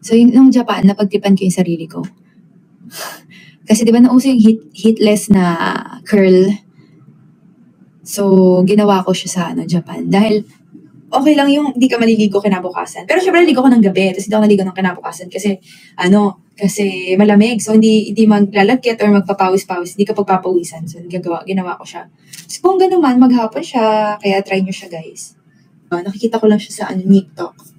So, yung nung Japan, napagtripan ko yung sarili ko. Kasi di ba nauso yung heatless na curl. So, ginawa ko siya sa Japan. Dahil okay lang yung hindi ka maliligo kinabukasan. Pero syempre naligo ko ng gabi. Tapos hindi ako naligo ng kinabukasan kasi kasi malamig. So, hindi maglalagkit or magpapawis-pawis. Hindi ka pagpapawisan. So, ginawa ko siya. So, kung gano'n man, maghapon siya. Kaya try nyo siya, guys. Nakikita ko lang siya sa TikTok.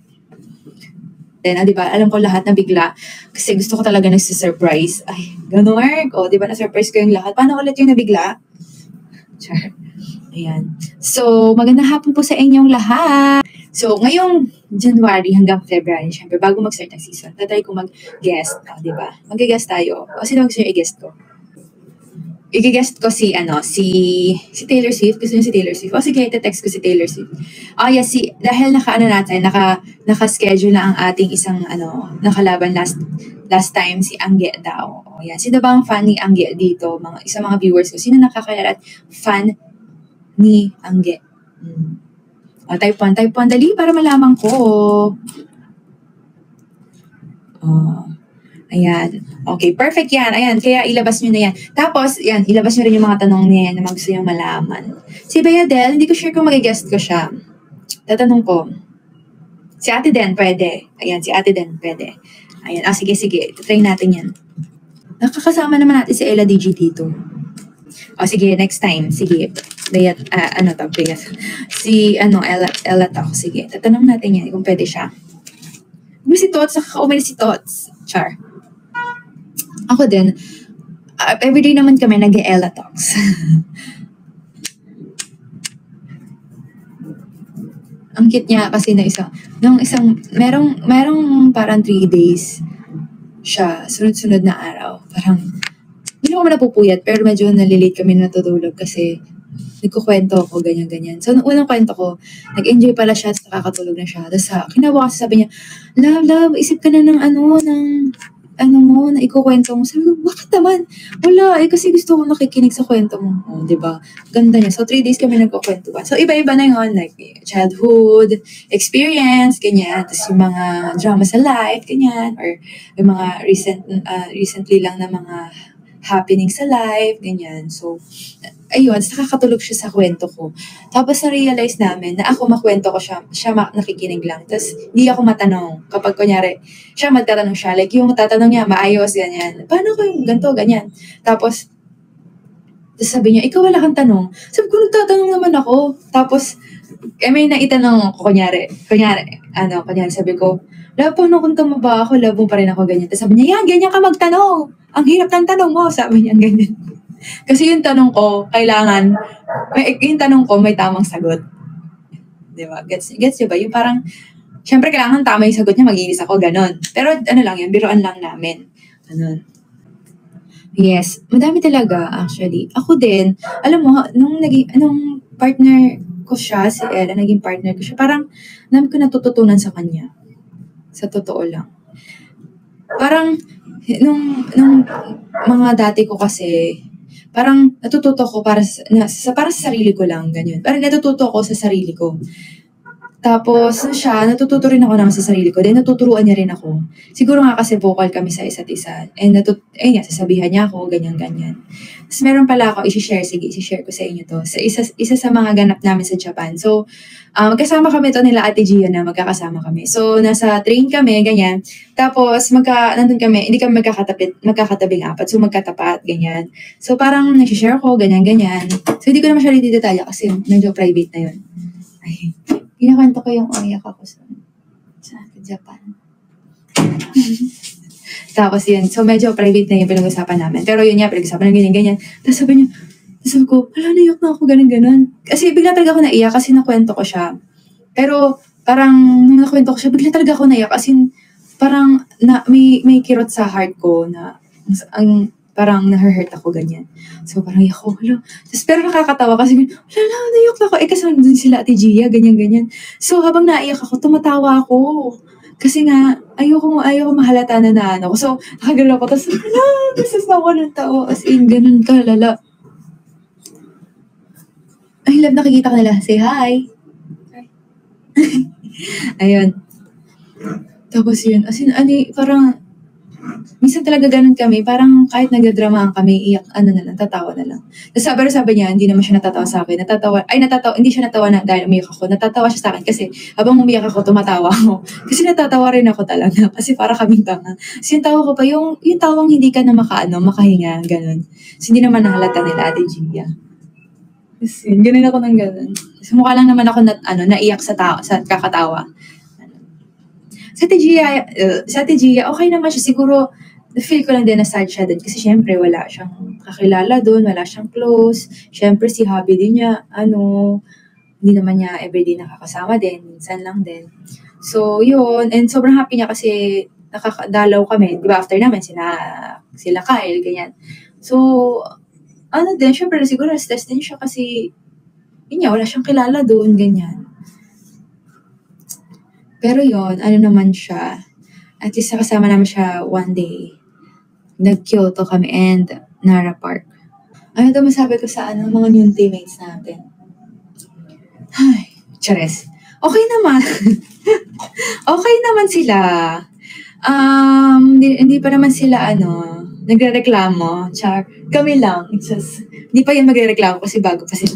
Then, di ba, alam ko lahat na bigla. Kasi gusto ko talaga nagsisurprise. Ay, gano'n, di ba, na-surprise ko yung lahat. Paano ulit yung nabigla? Char. Ayan. So, magandang hapon po sa inyong lahat. So, ngayong January hanggang February, syempre, bago mag-start ng season, tatry ko mag-guest. Di ba? Mag-guest tayo. O, sino gusto nyo i-guest ko? I-guest ko si Taylor Swift. Gusto niyo si Taylor Swift? O sige, ite-text ko si Taylor Swift. Yes, dahil naka-schedule na ang ating isang nakalaban last time si Angge daw. O yan. Sino ba ang fan ni Angge dito? Isang mga viewers ko. Sino nakakilala at fan ni Angge? Type 1. Type 1. Dali para malaman ko. Ayan. Okay, perfect yan. Ayan, kaya ilabas nyo na yan. Tapos, yan, ilabas nyo rin yung mga tanong niya na gusto nyo malaman. Si Bayadel, hindi ko sure kung mag-guest ko siya. Tatanong ko. Si Ate Den, pwede. Ayan, si Ate Den, pwede. Ayan, sige. Try natin yan. Nakakasama naman natin si Ella DG dito. Sige, next time. Sige. Bayat. Si, Ella to. Sige, tatanong natin yan kung pwede siya. Si Tots, nakakaumay si Tots. Char. Ako din, everyday naman kami nag-Ella Talks. Ang cute niya kasi merong parang 3 days siya, sunod-sunod na araw. Parang, hindi naman napupuyat, pero medyo nalilate kami natutulog kasi nagkukwento ako, ganyan-ganyan. So, nung unang kwento ko, nag-enjoy pala siya at nakakatulog na siya. Tapos, kinabukasan sabi niya, love, isip ka na ng na ikukwento mo. Sabi ko, bakit naman? Wala, kasi gusto ko nakikinig sa kwento mo. Diba? Ganda niya. So, 3 days kami nagkukwentuhan. So, iba-iba na yun. Like, childhood, experience, ganyan. Tapos yung mga drama sa life, ganyan. Or yung mga recently lang na mga happening sa life, ganyan. So, ayun, nakakatulog siya sa kwento ko. Tapos na-realize namin na ako makwento ko siya nakikinig lang. Tapos hindi ako matanong. Kapag kunyari, siya magtatanong siya. Like yung tatanong niya, maayos, ganyan. Paano ko yung ganito, ganyan. Tapos sabi niya, ikaw wala kang tanong. Sabi ko, nagtatanong naman ako. Tapos, may naitanong ko, kunyari, sabi ko, love, paano kung tumaba ako, love mo pa rin ako, ganyan. Tapos sabi niya, yan, ganyan ka magtanong. Ang hirap ng tanong mo, sabi niya, ganyan. Kasi yung tanong ko, yung tanong ko may tamang sagot. Diba? Gets niyo ba? Yung parang, syempre kailangan tama yung sagot niya, mag-iinis ako, ganon. Pero lang yan, biruan lang namin. Ganon. Yes, madami talaga actually. Ako din, alam mo, nung partner ko siya, si Ella, naging partner ko siya, parang namin ko natututunan sa kanya. Sa totoo lang. Parang, nung mga dati ko kasi, parang natututo ko para sa sarili ko lang, ganyan. Parang natututo ko sa sarili ko. Tapos siya, natututo rin ako naman sa sarili ko. Then natuturuan niya rin ako. Siguro nga kasi vocal kami sa isa't isa. And sasabihan niya ako, ganyan-ganyan. Tapos meron pala ako, i-share ko sa inyo to. Sa isa sa mga ganap namin sa Japan. So, magkasama kami to nila Ate Gia na magkakasama kami. So, nasa train kami, ganyan. Tapos, nandun kami, hindi kami magkakatabing apat. So, magkatapat, ganyan. So, parang nag-share ko, ganyan-ganyan. So, hindi ko naman siya rin detalya kasi medyo private na yun. Ay, pinakwento ko yung umiyak ako sa Japan. Tapos yun, so medyo private na yung pinag-usapan namin. Pero yun nga, pinag-usapan na ganyan. Tapos sabi ko, naiyak na ako, ganun. Kasi bigla talaga ako naiyak kasi nakwento ko siya. Pero parang nung nakwento ko siya, bigla talaga ako naiyak. As in, parang may kirot sa heart ko na parang na-hurt ako, ganyan. So, parang iyak ko, Tapos, pero nakakatawa kasi, naiyak na ako. Kasi nandun sila Ate Gia, ganyan-ganyan. So, habang naiyak ako, tumatawa ako. Kasi nga, ayoko mahalata na ako. So, nakagalaw ko. Tapos, nawa ng tao. As in, ganun kalala. Ay, love, nakikita ka nila. Say hi. Ayun. Tapos yun, as in, parang, minsan talaga ganun kami, parang kahit nagdadramahan kami, iyak, na lang, tatawa na lang. Tapos sabi niya, hindi naman siya natatawa sa akin. Natatawa, hindi siya natawa na dahil umiyak ako. Natatawa siya sa akin kasi habang umiyak ako, tumatawa ako. Kasi natatawa rin ako talaga. Kasi para kaming tanga. Kasi yung tawa ko pa, yung tawang hindi ka na makahinga, ganun. Kasi hindi naman nahalata nila, Ate Gia. Kasi ganun ako ng ganun. Kasi mukha lang naman ako naiyak sa kakatawa. Sa Ate Gia, okay naman siya. Siguro, feel ko lang din na sad siya din. Kasi syempre, wala siyang kakilala doon, wala siyang close. Syempre, si hubby din niya, hindi naman niya everyday nakakasama din. Minsan lang din. So, yun. And sobrang happy niya kasi nakakadalaw kami. Di ba, after namin, sila Kyle, ganyan. So, din, syempre, siguro stress din siya kasi, yun niya, wala siyang kilala doon, ganyan. Pero yun, naman siya. At least nakasama naman siya one day. Nag-Kyoto kami and Nara Park. Ano daw masabi ko sa mga new teammates natin? Ay, chares. Okay naman. Okay naman sila. Hindi pa naman sila nagrereklamo. Char. Kami lang. It's just, hindi pa yun magrereklamo kasi bago pa sila.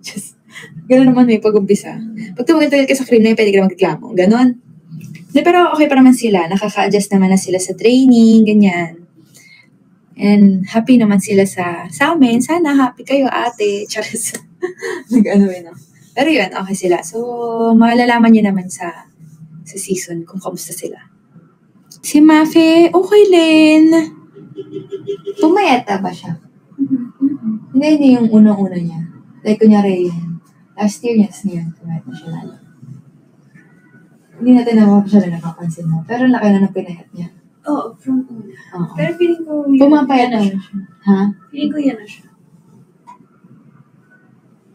Just, gano'n naman may pag-umpisa. Pag tumagal ka sa cream na yun, pwede ka na magreklamo. Ganon. Pero okay pa naman sila. Nakaka-adjust naman na sila sa training, ganyan. And happy naman sila sa amin. Sana happy kayo, ate. Charis. Pero yun, okay sila. So, malalaman niyo naman sa season kung kamusta sila. Si Mafe, okay din. Pumayata ba siya? Hindi yung unang-una niya. Like, kunyari, last year niya, pumayat na siya lalo. Hindi natin naman siya na nakapansin mo. Pero laki na ng pinayat niya. Oo, from una. Oo. Pero feeling ko Pumapayat na siya. Ha? Feeling ko yan na siya.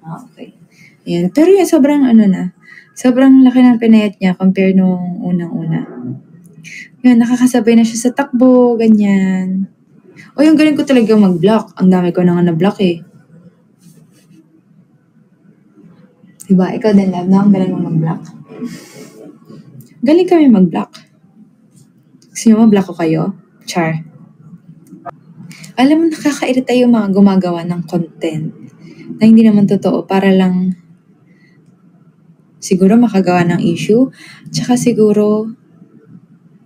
Okay. Yan. Pero yun, sobrang laki ng pinayat niya compare nung unang-una. Yun, nakakasabay na siya sa takbo, ganyan. O yung galing ko talaga mag-block. Ang dami ko na nga na-block eh. Diba? Ikaw din, love, no? Ang galing mo mag-block. Galing kami mag-block. Gusto nyo ma-block ko kayo? Char. Alam mo, nakakairita yung mga gumagawa ng content na hindi naman totoo para lang siguro makagawa ng issue. Tsaka siguro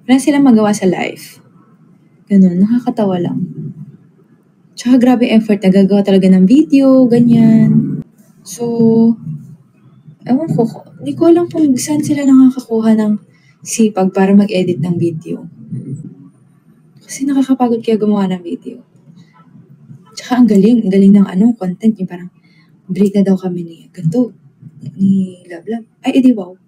wala silang magawa sa life. Ganun, nakakatawa lang. Tsaka grabe effort, nagagawa talaga ng video, ganyan. So, ewan ko, hindi ko alam kung saan sila nakakakuha ng sipag para mag-edit ng video. Kasi nakakapagod kaya gumawa ng video. Tsaka ang galing ng content, yung parang break na daw kami ni Love Love. Ay, edi wow.